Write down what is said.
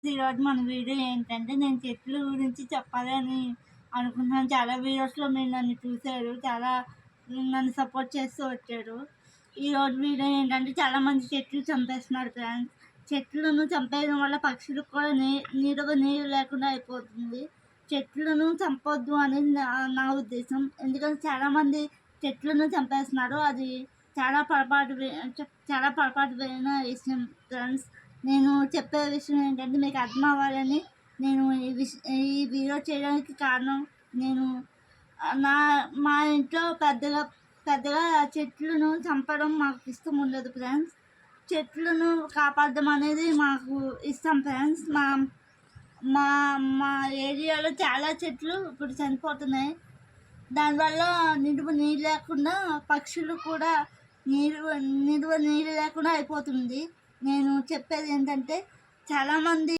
ఈరోజు మన వీడియో ఏంటంటే, నేను చెట్ల గురించి చెప్పాలని అనుకుంటున్నాను. చాలా వీడియోస్‌లో మీరు నన్ను చూసారు. చాలా నన్ను సపోర్ట్ చేస్తూ వచ్చారు. ఈరోజు వీడియో ఏంటంటే, చాలామంది చెట్లు చంపేస్తున్నారు ఫ్రెండ్స్. చెట్లను చంపేయడం వల్ల పక్షులకు కూడా నీరు లేకుండా అయిపోతుంది. చెట్లను చంపొద్దు అనేది నా ఉద్దేశం. ఎందుకంటే చాలామంది చెట్లను చంపేస్తున్నారు. అది చాలా పొరపాటున విషయం ఫ్రెండ్స్. నేను చెప్పే విషయం ఏంటంటే, మీకు అర్థం అవ్వాలని నేను ఈ వీడియో చేయడానికి కారణం, నేను నా మా ఇంట్లో పెద్దగా చెట్లను చంపడం మాకు ఇష్టం ఉండదు ఫ్రెండ్స్. చెట్లను కాపాడడం అనేది మాకు ఇష్టం ఫ్రెండ్స్. మా మా మా ఏరియాలో చాలా చెట్లు ఇప్పుడు చనిపోతున్నాయి. దానివల్ల నీళ్ళు లేకుండా పక్షులు కూడా నీళ్ళు లేకుండా అయిపోతుంది. నేను చెప్పేది ఏంటంటే, చాలామంది